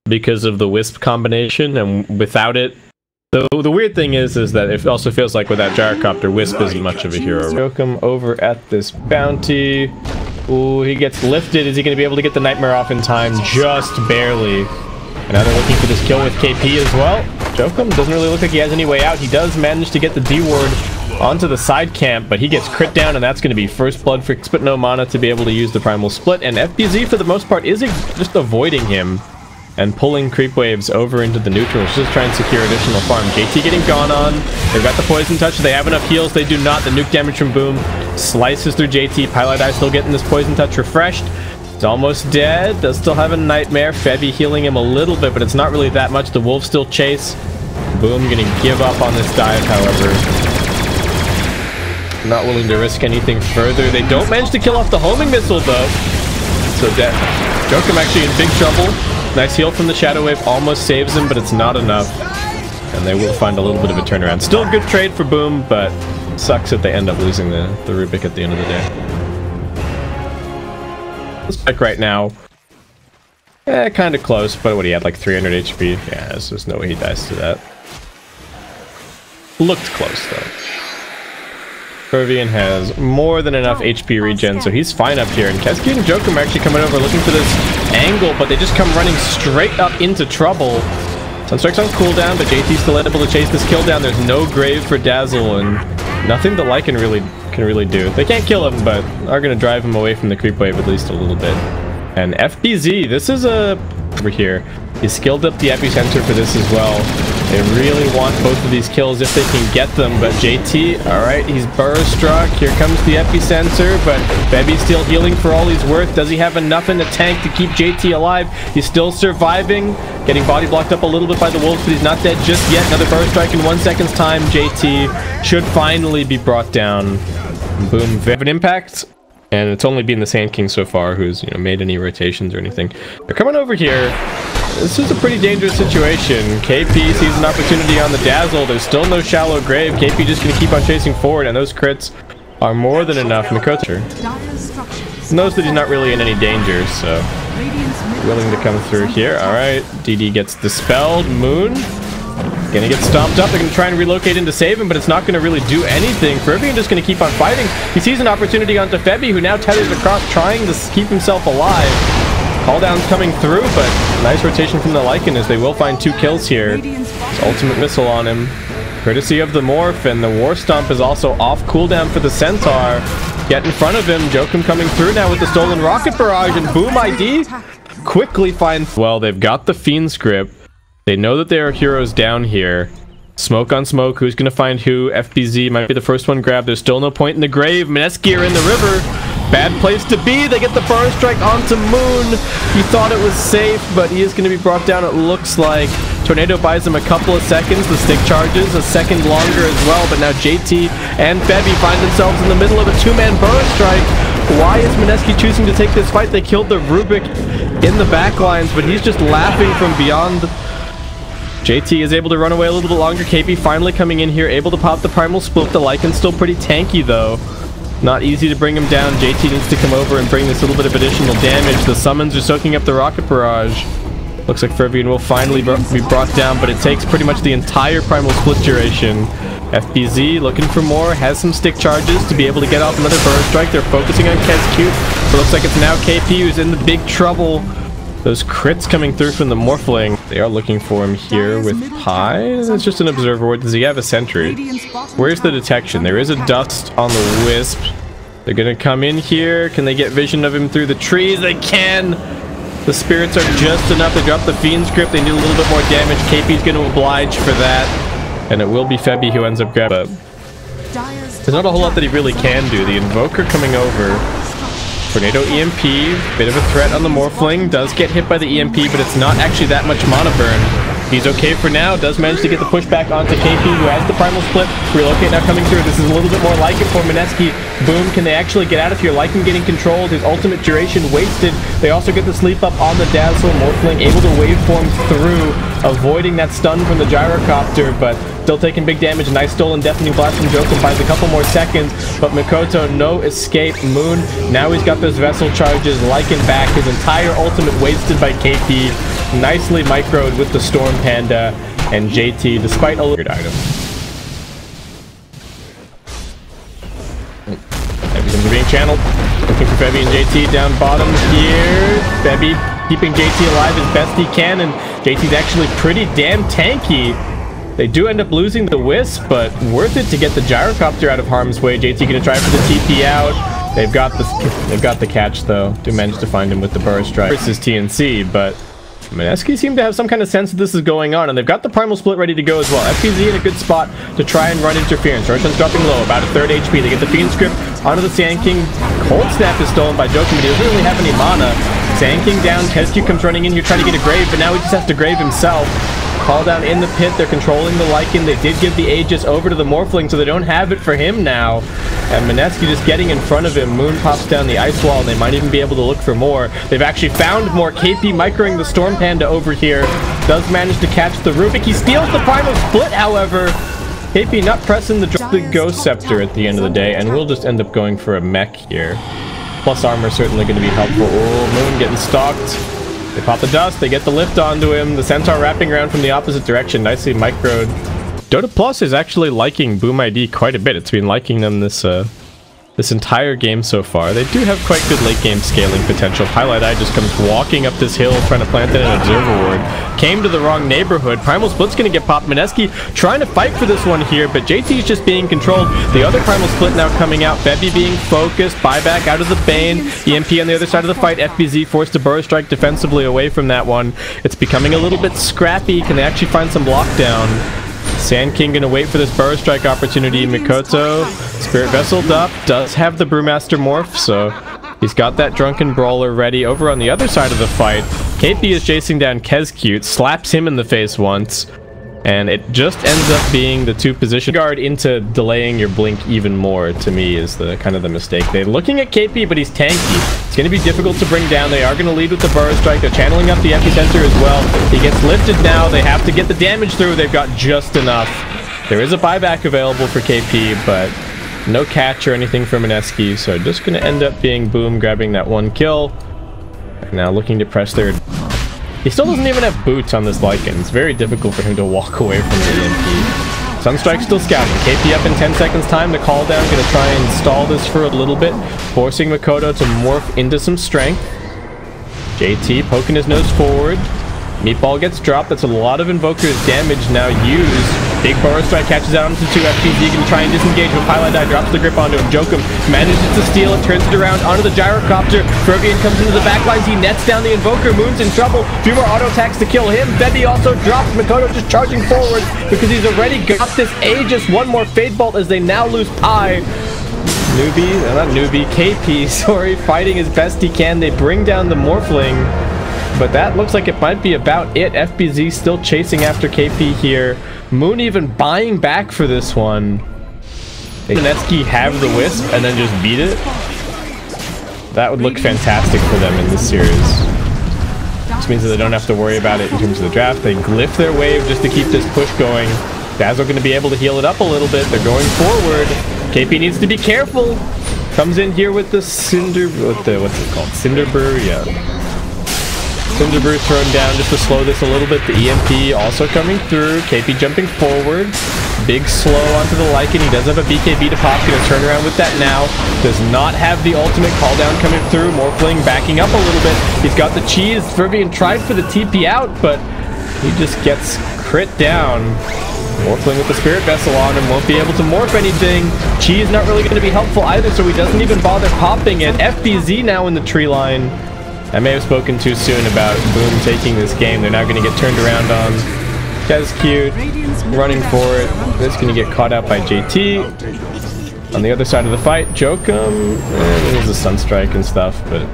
because of the Wisp combination, and without it, the weird thing is that it also feels like without Gyrocopter, Wisp isn't much of a hero. Jokum over at this bounty. Ooh, he gets lifted. Is he going to be able to get the Nightmare off in time? Just barely. And now they're looking for this kill with KP as well. Jokum doesn't really look like he has any way out. He does manage to get the D-ward onto the side camp, but he gets crit down, and that's going to be first blood for but no mana to be able to use the Primal Split. And FBZ, for the most part, is just avoiding him and pulling creep waves over into the neutrals, just trying to secure additional farm. JT getting gone on. They've got the poison touch. They have enough heals. They do not. The nuke damage from Boom slices through JT. Pilot Eye still getting this poison touch refreshed. He's almost dead. Does still have a Nightmare. Febby healing him a little bit, but it's not really that much. The Wolves still chase. Boom gonna give up on this dive, however. Not willing to risk anything further. They don't manage to kill off the homing missile, though. So dead. Jokum actually in big trouble. Nice heal from the Shadow Wave, almost saves him, but it's not enough. And they will find a little bit of a turnaround. Still a good trade for Boom, but sucks that they end up losing the Rubik at the end of the day. Looks like right now, kind of close, but what, he had like 300 HP? Yeah, there's no way he dies to that. Looked close, though. Fervian has more than enough HP regen, so he's fine up here. And Keski and Jokum are actually coming over looking for this angle, but they just come running straight up into trouble. Sunstrike's on cooldown, but JT's still able to chase this kill down. There's no grave for Dazzle, and nothing that Lycan can really do. They can't kill him, but are going to drive him away from the creep wave at least a little bit. And FBZ, this is over here. He's skilled up the epicenter for this as well. They really want both of these kills if they can get them, but JT, alright, he's burrow struck. Here comes the epicenter, but Febby's still healing for all he's worth. Does he have enough in the tank to keep JT alive? He's still surviving, getting body blocked up a little bit by the wolves, but he's not dead just yet. Another burrow strike in 1 second's time. JT should finally be brought down. Boom, they have an impact. And it's only been the Sand King so far who's, made any rotations or anything. They're coming over here. This is a pretty dangerous situation. KP sees an opportunity on the Dazzle. There's still no shallow grave. KP just going to keep on chasing forward, and those crits are more than enough. Mikota knows that he's not really in any danger, so willing to come through here. Alright, DD gets dispelled. Moon gonna get stomped up. They're gonna try and relocate in to save him, but it's not gonna really do anything. Fervian just gonna keep on fighting. He sees an opportunity onto Febby, who now tethers across, trying to keep himself alive. Call down's coming through, but nice rotation from the Lycan as they will find 2 kills here. His ultimate missile on him, courtesy of the Morph, and the War Stomp is also off cooldown for the Centaur. Get in front of him. Jokum coming through now with the stolen rocket barrage, and Boom ID quickly finds. Well, they've got the Fiend script. They know that there are heroes down here. Smoke on smoke. Who's going to find who? FBZ might be the first one grabbed. There's still no point in the grave. Mineski are in the river. Bad place to be. They get the burn strike onto Moon. He thought it was safe, but he is going to be brought down, it looks like. Tornado buys him a couple of seconds. The stick charges a second longer as well, but now JT and Febby find themselves in the middle of a 2-man burn strike. Why is Mineski choosing to take this fight? They killed the Rubik in the backlines, but he's just laughing from beyond. JT is able to run away a little bit longer. KP finally coming in here, able to pop the Primal Split. The Lycan's still pretty tanky, though. Not easy to bring him down. JT needs to come over and bring this little bit of additional damage. The summons are soaking up the rocket barrage. Looks like Fervian will finally be brought down, but it takes pretty much the entire Primal Split duration. FBZ looking for more, has some stick charges to be able to get off another burn strike. They're focusing on Kezcute. It looks like it's now KP who's in the big trouble. Those crits coming through from the Morphling. They are looking for him here with Pi. It's just an observer. Does he have a sentry? Where's the detection? There is a dust on the Wisp. They're gonna come in here. Can they get vision of him through the trees? They can! The spirits are just enough. They drop the Fiend's grip. They need a little bit more damage. KP's gonna oblige for that. And it will be Febby who ends up grabbing. There's not a whole lot that he really can do. The Invoker coming over. Tornado EMP, bit of a threat on the Morphling, does get hit by the EMP, but it's not actually that much mana burn. He's okay for now, does manage to get the pushback onto KP, who has the Primal Split. Relocate now coming through. This is a little bit more Lycan for Mineski. Boom, can they actually get out of here? Lycan getting controlled, his ultimate duration wasted. They also get the sleep up on the Dazzle. Morphling able to waveform through, avoiding that stun from the Gyrocopter, but still taking big damage. Nice stolen deafening blast from Jokum, buys a couple more seconds, but Mikoto, no escape. Moon, now he's got those vessel charges. Lycan back, his entire ultimate wasted by KP. Nicely microed with the Storm Panda, and JT, despite a weird item. Everything's being channeled. Looking for Febby and JT down bottom here. Febby keeping JT alive as best he can, and JT's actually pretty damn tanky. They do end up losing the Wisp, but worth it to get the gyrocopter out of harm's way. JT gonna try for the TP out. They've got the catch though. Do manage to find him with the burst strike versus TNC, but Mineski seem to have some kind of sense that this is going on, and they've got the primal split ready to go as well. FPZ in a good spot to try and run interference. Roshan's dropping low, about a third HP. They get the Fiend Script onto the Sand King. Cold Snap is stolen by Jokum, but he doesn't really have any mana. Sand King down. Kesku comes running in here trying to get a grave, but now he just has to grave himself. Call down in the pit. They're controlling the Lycan. They did give the Aegis over to the Morphling, so they don't have it for him now. And Mineski just getting in front of him. Moon pops down the ice wall, and they might even be able to look for more. They've actually found more. KP microing the Storm Panda over here. Does manage to catch the Rubik. He steals the Primal Split, however. KP not pressing the Ghost Scepter at the end of the day, and we'll just end up going for a mech here. Plus armor certainly going to be helpful. Oh, Moon getting stalked. They pop the dust, they get the lift onto him, the Centaur wrapping around from the opposite direction, nicely microed. Dota Plus is actually liking Boom ID quite a bit. It's been liking them this entire game so far. They do have quite good late game scaling potential. Highlight Eye just comes walking up this hill trying to plant in an Observer Ward. Came to the wrong neighborhood. Primal Split's gonna get popped. Mineski trying to fight for this one here, but JT's just being controlled. The other Primal Split now coming out. Febby being focused. Buyback out of the Bane. EMP on the other side of the fight. FBZ forced to burst strike defensively away from that one. It's becoming a little bit scrappy. Can they actually find some lockdown? Sand King gonna wait for this burst strike opportunity. Mikoto, Spirit Vesseled up, does have the Brewmaster morph, so he's got that Drunken Brawler ready. Over on the other side of the fight, KP is chasing down Kescute, slaps him in the face once, and it just ends up being the two position guard into delaying your blink even more. To me is the kind of the mistake. They're looking at KP, but he's tanky. It's going to be difficult to bring down. They are going to lead with the burst strike. They're channeling up the epicenter as well. He gets lifted now. They have to get the damage through. They've got just enough. There is a buyback available for KP, but no catch or anything for Mineski, so just going to end up being Boom grabbing that one kill. And now looking to press their... He still doesn't even have boots on this Lycan. It's very difficult for him to walk away from the EMP. Sunstrike still scouting. KP up in 10 seconds time. The call down. Gonna try and stall this for a little bit. Forcing Mikoto to morph into some strength. JT poking his nose forward. Meatball gets dropped. That's a lot of Invoker's damage now used. Big Burrow Strike catches out onto 2 FPZ. Can try and disengage, but Pilot Die drops the grip onto him. Jokum manages to steal it, turns it around onto the gyrocopter. Fervian comes into the backlines. He nets down the Invoker. Moon's in trouble. Few more auto attacks to kill him. Febby also drops. Mikoto just charging forward because he's already got this Aegis. One more Fade Bolt as they now lose Pi. KP, sorry, fighting as best he can. They bring down the Morphling, but that looks like it might be about it. FBZ still chasing after KP here. Moon even buying back for this one. Mineski have the Wisp and then just beat it. That would look fantastic for them in this series. Which means that they don't have to worry about it in terms of the draft. They glyph their wave just to keep this push going. Dazzle going to be able to heal it up a little bit. They're going forward. KP needs to be careful. Comes in here with the Cinder... what's it called? Cinderbrew? Yeah. Cinderbrew thrown down just to slow this a little bit. The EMP also coming through. KP jumping forward. Big slow onto the Lycan. He does have a BKB to pop. Gonna turn around with that now. Does not have the ultimate call down coming through. Morphling backing up a little bit. He's got the cheese. Fervian tried for the TP out, but he just gets crit down. Morphling with the Spirit Vessel on him, won't be able to morph anything. Chi is not really going to be helpful either, so he doesn't even bother popping it. FBZ now in the tree line. I may have spoken too soon about Boom taking this game. They're now going to get turned around on. Kescute running for it. This is going to get caught out by JT. On the other side of the fight, Jokum. There's a Sunstrike and stuff, but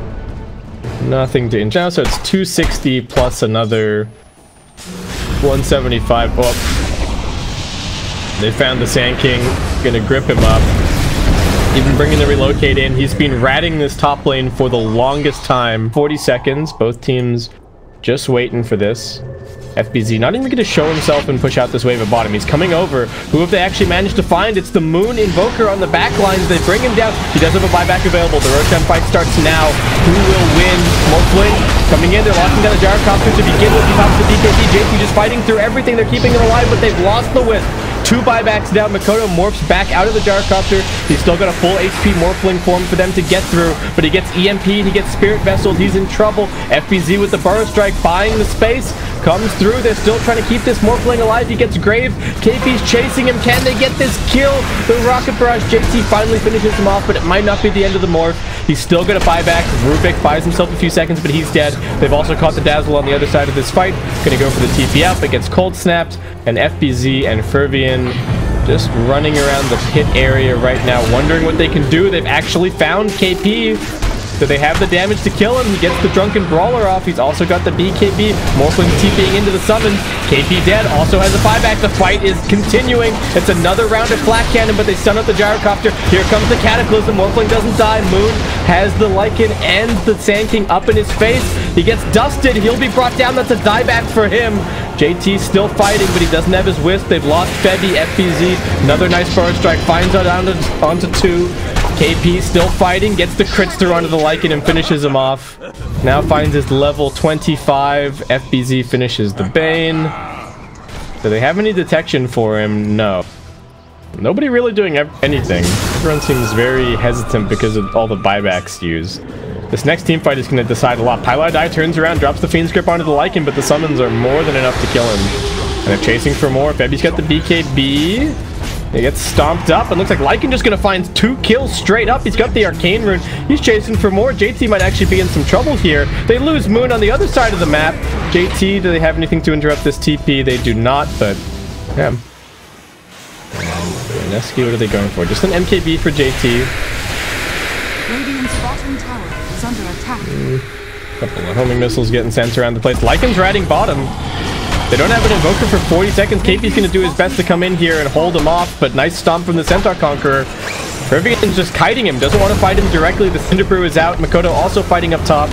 nothing to inch now. So it's 260 plus another 175. Oh. They found the Sand King, gonna grip him up. Even bringing the relocate in. He's been ratting this top lane for the longest time. 40 seconds, both teams just waiting for this. FBZ not even going to show himself and push out this wave at bottom. He's coming over. Who have they actually managed to find? It's the Moon Invoker on the back lines. They bring him down. He does have a buyback available. The Roshan fight starts now. Who will win? Morphling coming in. They're locking down the Gyrocopter to begin with. He pops the BKB. JT just fighting through everything. They're keeping him alive, but they've lost the Wisp. 2 buybacks down. Makoto morphs back out of the Gyrocopter. He's still got a full HP Morphling form for them to get through, but he gets EMP'd, he gets Spirit Vesseled, he's in trouble. FBZ with the Burrow Strike, buying the space, comes through. They're still trying to keep this Morphling alive. He gets Grave. KP's chasing him. Can they get this kill? The Rocket Barrage. JT finally finishes him off, but it might not be the end of the morph. He's still going to buy back. Rubik buys himself a few seconds, but he's dead. They've also caught the Dazzle on the other side of this fight. Going to go for the TP out, but gets cold snapped. And FBZ and Fervian just running around the pit area right now, wondering what they can do. They've actually found KP. Do they have the damage to kill him? He gets the Drunken Brawler off. He's also got the BKB. Morphling TPing into the summons. KP dead. Also has a buyback. The fight is continuing. It's another round of Flak Cannon, but they stun up the Gyrocopter. Here comes the Cataclysm. Morphling doesn't die. Moon has the Lycan and the Sand King up in his face. He gets dusted. He'll be brought down. That's a dieback for him. JT's still fighting, but he doesn't have his Wisp. They've lost Febby. FBZ. Another nice Burrow Strike. Finds out onto 2. KP still fighting, gets the crits through onto the Lycan and finishes him off. Now finds his level 25. FBZ finishes the Bane. Do they have any detection for him? No. Nobody really doing anything. Everyone seems very hesitant because of all the buybacks used. This next team fight is going to decide a lot. Pylai turns around, drops the Fiend's Grip onto the Lycan, but the summons are more than enough to kill him. And they're chasing for more. Febby's got the BKB. He gets stomped up, and looks like Lycan just going to find 2 kills straight up. He's got the Arcane Rune. He's chasing for more. JT might actually be in some trouble here. They lose Moon on the other side of the map. JT, do they have anything to interrupt this TP? They do not, but yeah. Mineski, what are they going for? Just an MKB for JT. Radiant's bottom tower is under attack. Couple of homing missiles getting sent around the place. Lycan's riding bottom. They don't have an Invoker for 40 seconds. KP's going to do his best to come in here and hold him off, but nice stomp from the Centaur Conqueror. Fervian's just kiting him, doesn't want to fight him directly. The Cinderbrew is out. Makoto also fighting up top,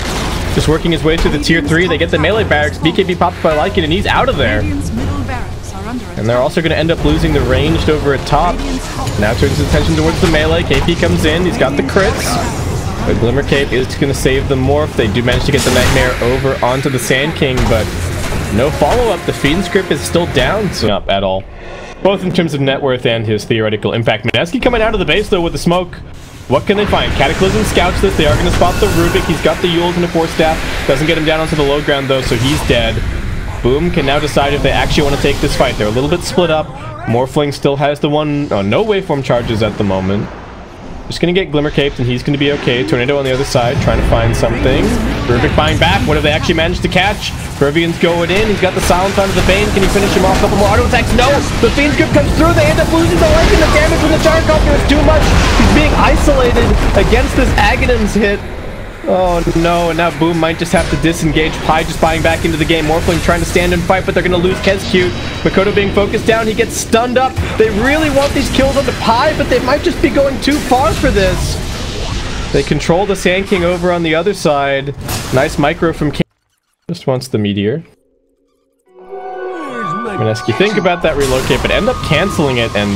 just working his way through the tier 3. They get the melee barracks. BKB popped by Lycan, and he's out of there. And they're also going to end up losing the ranged over at top. Now turns his attention towards the melee. KP comes in. He's got the crits. The Glimmer Cape is going to save the morph. They do manage to get the Nightmare over onto the Sand King, but no follow-up. The Fiend's Grip is still down, so not at all. Both in terms of net worth and his theoretical impact. Mineski coming out of the base, though, with the smoke. What can they find? Cataclysm scouts this. They are going to spot the Rubik. He's got the Yules and a Force Staff. Doesn't get him down onto the low ground, though, so he's dead. Boom can now decide if they actually want to take this fight. They're a little bit split up. Morphling still has the one... Oh, no waveform charges at the moment. Just going to get Glimmer Caped, and he's going to be okay. Tornado on the other side, trying to find something. Rubik buying back. What have they actually managed to catch? Fervian's going in. He's got the silence onto the Bane. Can he finish him off? A couple more auto attacks. No! The Fiend's Grip comes through. They end up losing the Lycan. The damage from the Gyrocopter is too much. He's being isolated against this Aghanim's hit. Oh no, and now Boom might just have to disengage. Pi just buying back into the game. Morphling trying to stand and fight, but they're going to lose Kezcute. Makoto being focused down. He gets stunned up. They really want these kills onto Pi, but they might just be going too far for this. They control the Sand King over on the other side. Nice micro from King. Just wants the Meteor. Mineski, think about that relocate, but end up canceling it, and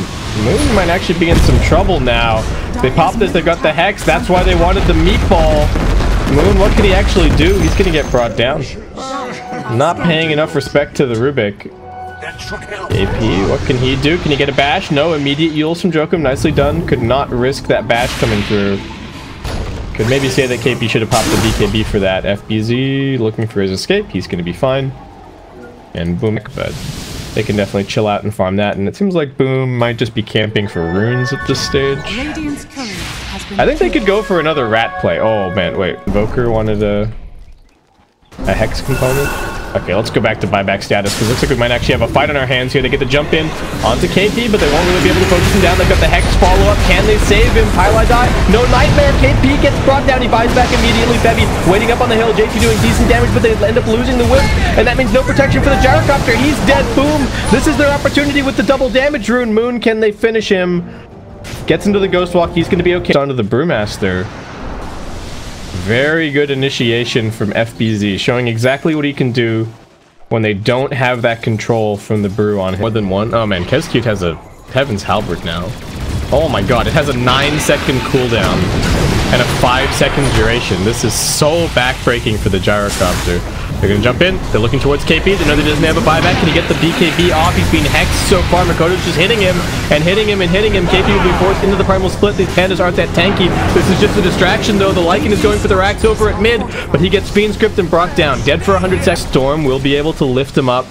Moon might actually be in some trouble now. They popped this, they've got the Hex, that's why they wanted the Meatball. Moon, what can he actually do? He's gonna get brought down. Not paying enough respect to the Rubik. AP, what can he do? Can he get a bash? No, immediate Yules from Jokum, nicely done. Could not risk that bash coming through. Could maybe say that KP should have popped the BKB for that. FBZ looking for his escape, he's gonna be fine. And Boom, but they can definitely chill out and farm that, and it seems like Boom might just be camping for runes at this stage. I think they could go for another rat play. Oh man, wait, Invoker wanted a Hex component? Okay, let's go back to buyback status, because it looks like we might actually have a fight on our hands here. They get the jump in onto KP, but they won't really be able to focus him down. They've got the Hex follow-up. Can they save him? Pylai die. No Nightmare. KP gets brought down. He buys back immediately. Febby waiting up on the hill. JT doing decent damage, but they end up losing the Wisp, and that means no protection for the Gyrocopter. He's dead. Boom. This is their opportunity with the double damage rune. Moon, can they finish him? Gets into the Ghost Walk. He's going to be okay. Onto the Brewmaster. Very good initiation from FBZ, showing exactly what he can do when they don't have that control from the brew on more than one. Oh man, Kescute has a Heaven's Halberd now. Oh my god, it has a 9-second cooldown and a 5-second duration. This is so backbreaking for the gyrocopter. They're gonna jump in. They're looking towards KP. They know that he doesn't have a buyback. Can he get the BKB off? He's being hexed so far. Makoto's just hitting him and hitting him and hitting him. KP will be forced into the primal split. These pandas aren't that tanky. This is just a distraction though. The Lycan is going for the racks over at mid, but he gets Fiend Script and brought down. Dead for 100 seconds. Storm will be able to lift him up.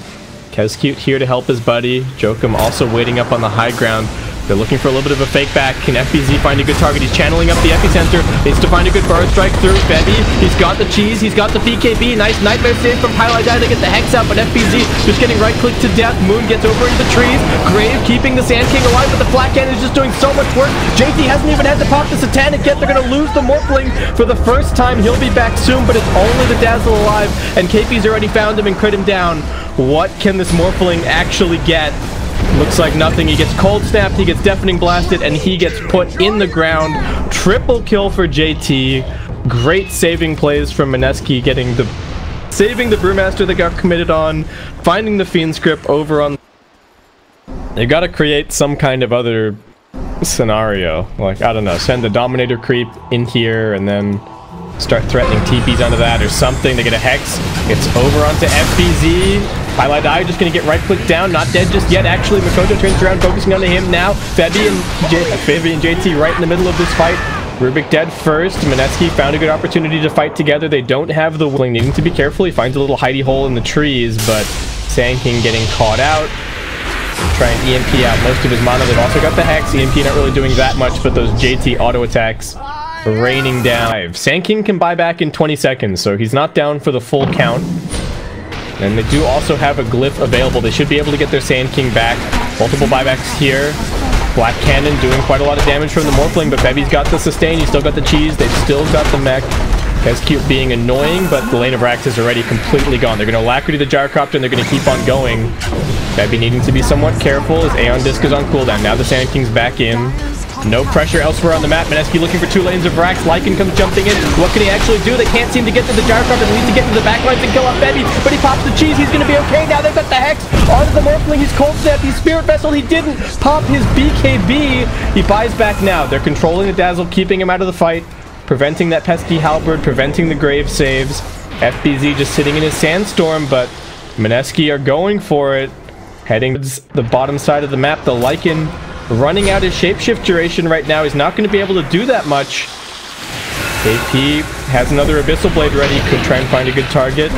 Kescute here to help his buddy. Jokum also waiting up on the high ground. They're looking for a little bit of a fake back. Can FBZ find a good target? He's channeling up the epicenter. Needs to find a good bird strike through. Bebby, he's got the cheese. He's got the BKB. Nice nightmare save from Highlight Die to get the hex out, but FBZ just getting right click to death. Moon gets over into the trees. Grave keeping the Sand King alive, but the Flat Cannon is just doing so much work. JT hasn't even had to pop the Satanic yet. They're going to lose the Morphling for the first time. He'll be back soon, but it's only the Dazzle alive, and KP's already found him and crit him down. What can this Morphling actually get? Looks like nothing. He gets cold snapped, he gets deafening blasted, and he gets put in the ground. Triple kill for JT. Great saving plays from Mineski, saving the Brewmaster that got committed on, finding the Fiend Script over on. They gotta create some kind of other scenario. Like, I don't know, send the Dominator creep in here and then start threatening TPs onto that or something. They get a Hex. It's over onto FBZ. Highlight Eye just going to get right-click down. Not dead just yet. Actually, Makoto turns around, focusing on him now. Febby and JT right in the middle of this fight. Rubik dead first. Mineski found a good opportunity to fight together. They don't have the willing, needing to be careful. He finds a little hidey hole in the trees, but Sand King getting caught out. Try and EMP out most of his mana. They've also got the Hex. EMP not really doing that much, but those JT auto attacks raining down. Sand King can buy back in 20 seconds, so he's not down for the full count. And they do also have a glyph available. They should be able to get their Sand King back. Multiple buybacks here. Black Cannon doing quite a lot of damage from the Morphling, but Bebby's got the sustain. He's still got the cheese. They've still got the mech. Kescute being annoying, but the lane of Rax is already completely gone. They're going to Alacrity the Gyrocopter, and they're going to keep on going. Bebby needing to be somewhat careful as Aeon Disc is on cooldown. Now the Sand King's back in. No pressure elsewhere on the map. Mineski looking for 2 lanes of Rax. Lycan comes jumping in. What can he actually do? They can't seem to get to the Gyrocopter. They need to get to the backlines and kill off Bebby, but he pops the cheese. He's going to be okay. Now they've got the Hex onto the Morphling. He's cold snapped. He's Spirit Vessel. He didn't pop his BKB. He buys back now. They're controlling the Dazzle, keeping him out of the fight, preventing that pesky Halberd, preventing the Grave saves. FBZ just sitting in his Sandstorm, but Mineski are going for it. Heading towards the bottom side of the map. The Lycan running out his shapeshift duration right now. He's not going to be able to do that much. AP has another Abyssal Blade ready. Could try and find a good target.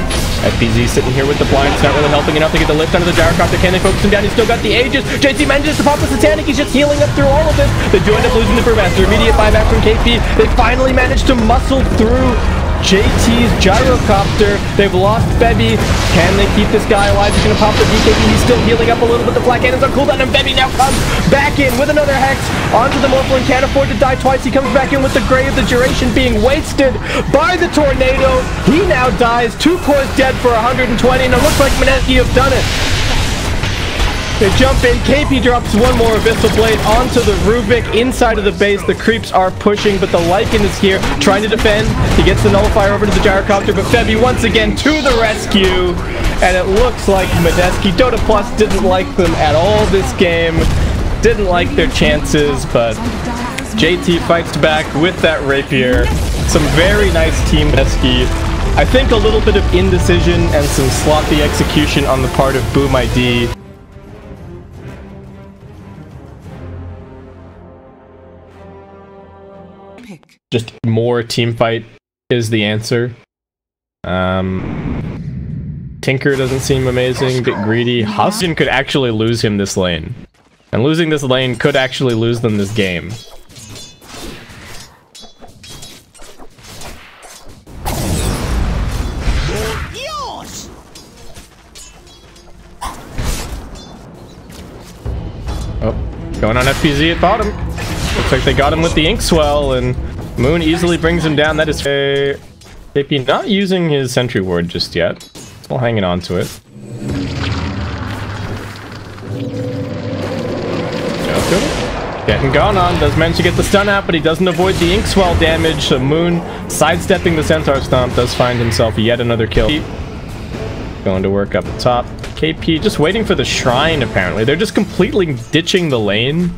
FBZ sitting here with the blinds. Not really helping enough to get the lift under the Gyrocopter. Can they focus him down? He's still got the Aegis. JT manages to pop the Satanic. He's just healing up through all of this. They do end up losing the Brewmaster. Immediate buyback from KP. They finally managed to muscle through JT's Gyrocopter. They've lost Bebby. Can they keep this guy alive? He's going to pop the BKB. He's still healing up a little bit. The Black Cannon's on cooldown, and Bebby now comes back in with another Hex onto the Morphling. Can't afford to die twice. He comes back in with the Grave, the duration being wasted by the Tornado. He now dies. 2 cores dead for 120, and it looks like Mineski have done it. They jump in. KP drops one more Abyssal Blade onto the Rubik inside of the base. The creeps are pushing, but the Lycan is here trying to defend. He gets the Nullifier over to the Gyrocopter, but Febby once again to the rescue. And it looks like Mineski, Dota Plus didn't like them at all this game. Didn't like their chances, but JT fights back with that Rapier. Some very nice team Mineski. I think a little bit of indecision and some sloppy execution on the part of Boom ID. Just more team fight is the answer. Tinker doesn't seem amazing, bit greedy. Huston could actually lose him this lane. And losing this lane could actually lose them this game. Oh, going on FPZ at bottom. Looks like they got him with the Inkswell, and Moon easily brings him down. That is JP not using his Sentry Ward just yet. Still hanging on to it. Joku getting gone on. Does manage to get the stun out, but he doesn't avoid the Inkswell damage. So Moon, sidestepping the Centaur Stomp, does find himself yet another kill. going to work up top. KP just waiting for the shrine, apparently. They're just completely ditching the lane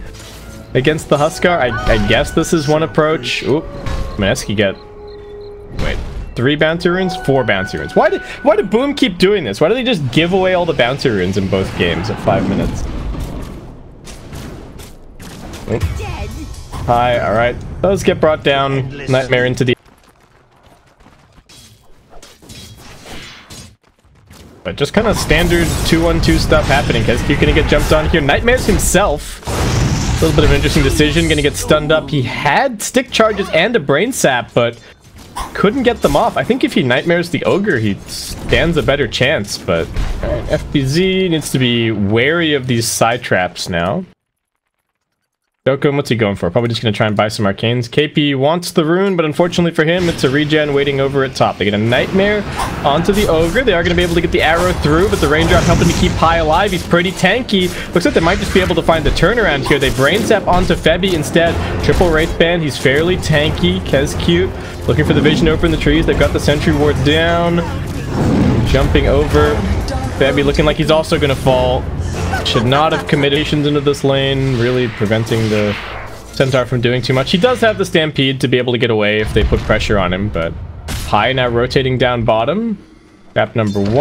against the Huskar. I guess this is one approach. Oop. Mineski get... Wait. 3 bounty runes? 4 bounty runes. Why did Boom keep doing this? Why do they just give away all the bounty runes in both games at 5 minutes? Oop. Hi, alright. Those get brought down. Nightmare into the... But just kind of standard 2-1-2 stuff happening. Keskiu gonna get jumped on here. Nightmares himself. A little bit of an interesting decision. Gonna get stunned up. He had stick charges and a brain sap, but couldn't get them off. I think if he nightmares the ogre, he stands a better chance. But right, FBZ needs to be wary of these side traps now. Doko, what's he going for? Probably just going to try and buy some arcanes. KP wants the rune, but unfortunately for him, it's a regen waiting over at top. They get a nightmare onto the ogre. They are going to be able to get the arrow through, but the raindrop helping to keep Pi alive. He's pretty tanky. Looks like they might just be able to find the turnaround here. They brain sap onto Febby instead. Triple Wraithband. He's fairly tanky. Keskiu looking for the vision over in the trees. They've got the sentry ward down. Jumping over. Febby looking like he's also going to fall. Should not have committed into this lane, really preventing the Centaur from doing too much. He does have the Stampede to be able to get away if they put pressure on him, but Pi now rotating down bottom. Trap number 1.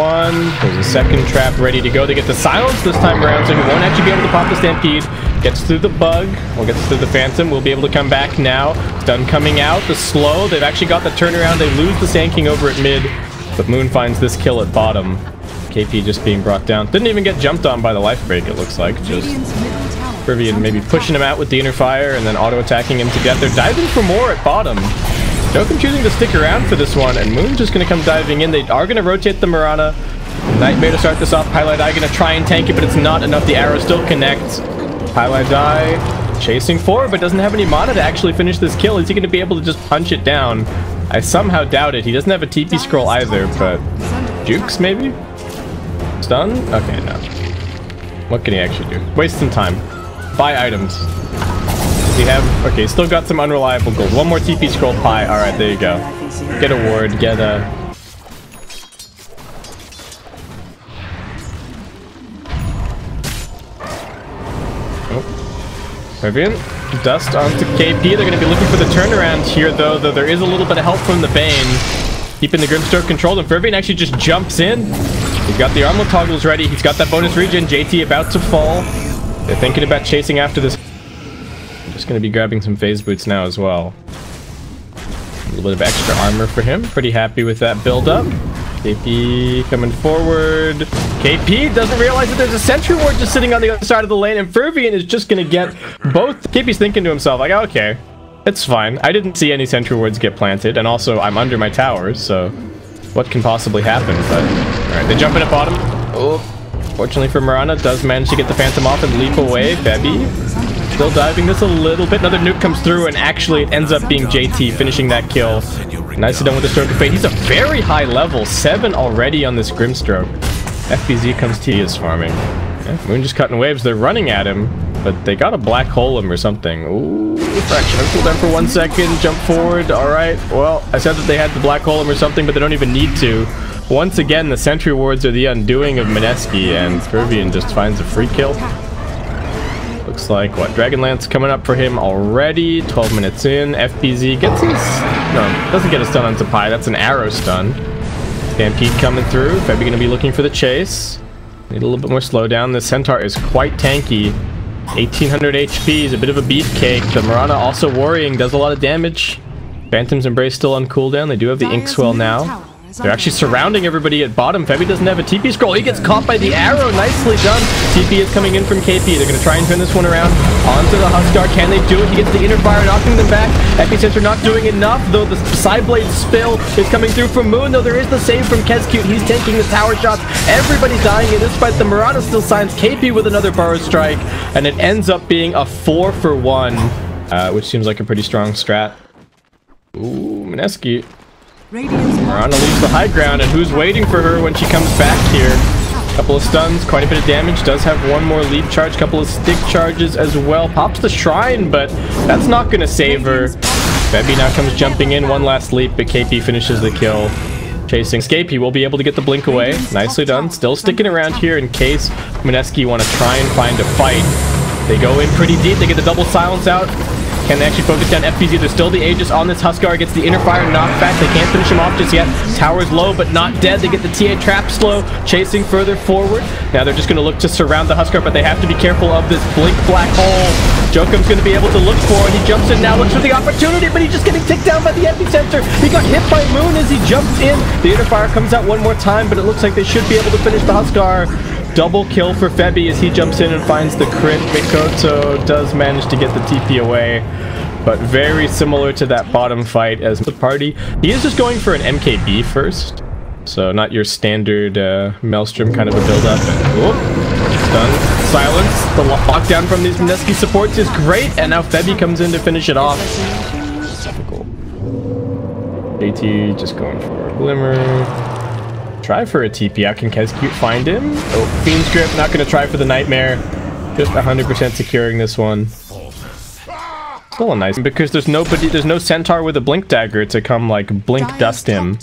There's a second trap ready to go. They get the silence this time around, so he won't actually be able to pop the Stampede. Gets through the bug, or gets through the Phantom. We'll be able to come back now. Stun coming out, the slow. They've actually got the turnaround. They lose the Sand King over at mid, but Moon finds this kill at bottom. KP just being brought down. Didn't even get jumped on by the life break, it looks like. Just Rivian maybe pushing him out with the inner fire and then auto-attacking him to death. They're diving for more at bottom. Jokum choosing to stick around for this one, and Moon just going to come diving in. They are going to rotate the Mirana. Nightmare to start this off. Highlight Eye going to try and tank it, but it's not enough. The arrow still connects. Highlight Eye chasing forward, but doesn't have any mana to actually finish this kill. Is he going to be able to just punch it down? I somehow doubt it. He doesn't have a TP scroll either, but Jukes maybe? Stun? Okay, no. What can he actually do? Waste some time. Buy items. Does he have... Okay, still got some unreliable gold. One more TP scroll Pi. Alright, there you go. Get a ward, get a... Oh. Rivian. Dust onto KP. They're going to be looking for the turnaround here, though there is a little bit of help from the Bane. Keeping the Grimstroke controlled, and Fervian actually just jumps in. He's got the armor toggles ready. He's got that bonus regen. JT about to fall. They're thinking about chasing after this. I'm just going to be grabbing some phase boots now as well. A little bit of extra armor for him. Pretty happy with that build-up. KP coming forward. KP doesn't realize that there's a sentry ward just sitting on the other side of the lane, and Fervian is just going to get both. KP's thinking to himself, like, okay, it's fine. I didn't see any sentry wards get planted, and also I'm under my towers, so what can possibly happen? But alright, they jump in at bottom. Oh, fortunately for Mirana, does manage to get the Phantom off and leap away. Febby still diving this a little bit. Another nuke comes through, and actually it ends up being JT finishing that kill. Nicely done with the Stroke of Fate. He's a very high level, 7 already on this Grimstroke. FBZ comes T is farming. Yeah, Moon just cutting waves. They're running at him, but they got a black hole him or something. Ooh, fraction. Cool down for 1 second. Jump forward. All right. Well, I said that they had the black hole him or something, but they don't even need to. Once again, the sentry wards are the undoing of Mineski, and Fervian just finds a free kill. Looks like, what, Dragonlance coming up for him already. 12 minutes in. FBZ gets his... No, doesn't get a stun onto Pi. That's an arrow stun. Stampede coming through. Febby going to be looking for the chase. Need a little bit more slowdown. The Centaur is quite tanky. 1800 HP is a bit of a beefcake. The Mirana also worrying. Does a lot of damage. Phantom's Embrace still on cooldown. They do have the Ink Swell now. They're actually surrounding everybody at bottom. Febby doesn't have a TP scroll. He gets caught by the arrow. Nicely done. TP is coming in from KP. They're going to try and turn this one around onto the Huskar. Can they do it? He gets the inner fire, knocking them back. Epicenter not doing enough, though the side blade spill is coming through from Moon, though there is the save from Keskiu. He's taking the tower shots. Everybody's dying in this fight. The Mirana still signs KP with another Burrow Strike, and it ends up being a 4-for-1, which seems like a pretty strong strat. Ooh, Mineski. Mirana leaves the high ground, and who's waiting for her when she comes back here? Couple of stuns, quite a bit of damage. Does have one more leap charge, couple of stick charges as well. Pops the shrine, but that's not going to save her. Febby now comes jumping in, one last leap, but KP finishes the kill. Chasing escape, he will be able to get the blink away. Nicely done. Still sticking around here in case Mineski want to try and find a fight. They go in pretty deep. They get the double silence out. Can they actually focus down FBZ? There's still the Aegis on this Huskar. Gets the inner fire knocked back. They can't finish him off just yet. Tower's low, but not dead. They get the TA trap slow, chasing further forward. Now they're just going to look to surround the Huskar, but they have to be careful of this blink black hole. Jokum's going to be able to look for it. He jumps in now, looks for the opportunity, but he's just getting ticked down by the epicenter. He got hit by Moon as he jumped in. The inner fire comes out one more time, but it looks like they should be able to finish the Huskar. Double kill for Febby as he jumps in and finds the crit. Mikoto does manage to get the TP away, but very similar to that bottom fight as the party. He is just going for an MKB first, so not your standard Maelstrom kind of a build-up. Done. Silence. The lockdown from these Mineski supports is great, and now Febby comes in to finish it off. Difficult. JT just going for a Glimmer. Try for a TP out. Can Kezcute find him? Oh, Fiend's Grip. Not going to try for the Nightmare. Just 100% securing this one. Still a nice, because there's no Centaur with a Blink Dagger to come like Blink Dust him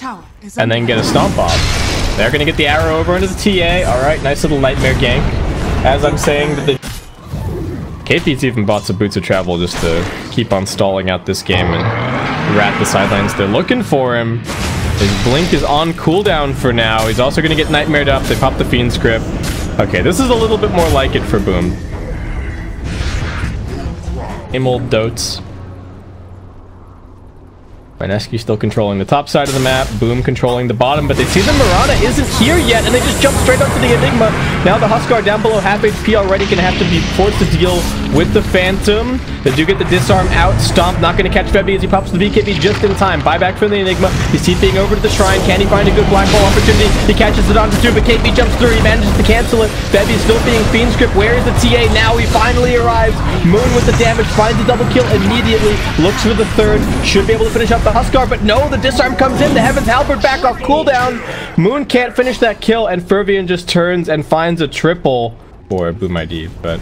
and then get a Stomp off. They're going to get the arrow over into the TA. Alright, nice little Nightmare gank. As I'm saying, that the KP's even bought some Boots of Travel just to keep on stalling out this game and rat the sidelines. They're looking for him. His blink is on cooldown for now. He's also going to get nightmared up. They pop the Fiend's Grip. Okay, this is a little bit more like it for Boom. Same old Dotes. Mineski still controlling the top side of the map. Boom controlling the bottom, but they see the Mirana isn't here yet, and they just jump straight up to the Enigma. Now the Huskar down below half HP already gonna have to be forced to deal with the Phantom. They do get the disarm out. Stomp not gonna catch Febby as he pops the BKB just in time. Buyback from the Enigma. He's TPing over to the Shrine. Can he find a good black hole opportunity? He catches it onto two, but KP jumps through. He manages to cancel it. Febby still being Fiend's Grip. Where is the TA? Now he finally arrives. Moon with the damage, finds a double kill immediately. Looks for the third. Should be able to finish up the Huskar, but no, the disarm comes in. The Heaven's Halberd back off cooldown. Moon can't finish that kill, and Fervian just turns and finds a triple for Boom ID, but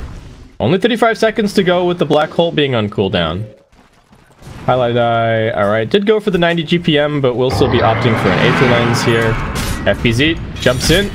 only 35 seconds to go with the black hole being on cooldown. Highlight Eye, alright, did go for the 90 GPM, but will still be opting for an Aether Lens here. FBZ jumps in.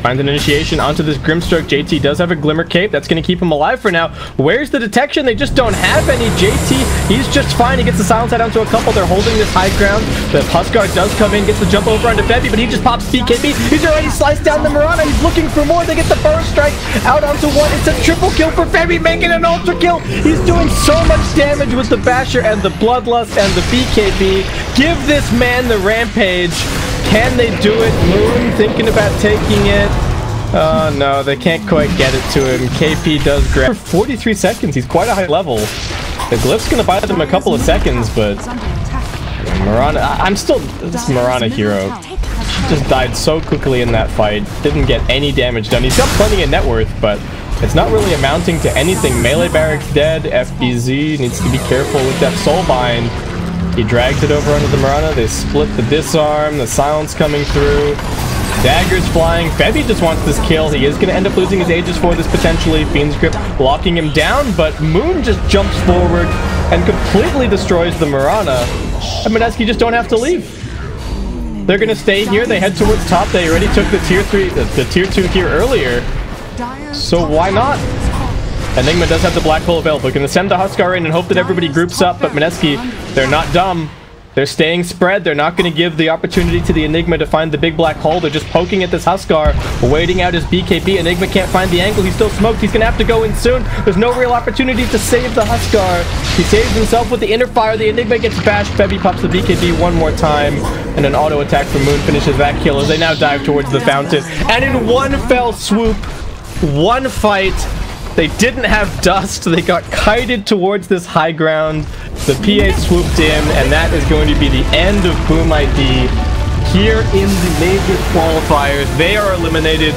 Finds an initiation onto this Grimstroke. JT does have a Glimmer Cape. That's going to keep him alive for now. Where's the detection? They just don't have any. JT, he's just fine. He gets the silence head onto a couple. They're holding this high ground. The Huskar does come in, gets the jump over onto Febby, but he just pops BKB. He's already sliced down the Mirana. He's looking for more. They get the Burst Strike out onto one. It's a triple kill for Febby, making an ultra kill. He's doing so much damage with the Basher and the Bloodlust and the BKB. Give this man the Rampage. Can they do it? Moon thinking about taking it. Oh no, they can't quite get it to him. KP does grab for 43 seconds. He's quite a high level. The Glyph's gonna buy them a couple of seconds, but Mirana, I'm still this Mirana hero. She just died so quickly in that fight. Didn't get any damage done. He's got plenty of net worth, but it's not really amounting to anything. Melee Barracks dead. FBZ needs to be careful with that Soulbind. He drags it over onto the Mirana. They split the disarm. The silence coming through. Daggers flying. Febby just wants this kill. He is going to end up losing his Aegis for this potentially. Fiend's Grip blocking him down, but Moon just jumps forward and completely destroys the Mirana. And Mineski just don't have to leave. They're going to stay here. They head towards top. They already took the tier 3, the tier 2 here earlier. So why not? Enigma does have the black hole available. Going to send the Huskar in and hope that everybody groups up, but Mineski, they're not dumb. They're staying spread. They're not going to give the opportunity to the Enigma to find the big black hole. They're just poking at this Huskar, waiting out his BKB. Enigma can't find the angle. He's still smoked. He's going to have to go in soon. There's no real opportunity to save the Huskar. He saves himself with the inner fire. The Enigma gets bashed. Febby pops the BKB one more time, and an auto attack from Moon finishes that kill as they now dive towards the fountain. And in one fell swoop, one fight, they didn't have dust. They got kited towards this high ground. The PA swooped in, and that is going to be the end of Boom ID. Here in the major qualifiers, they are eliminated.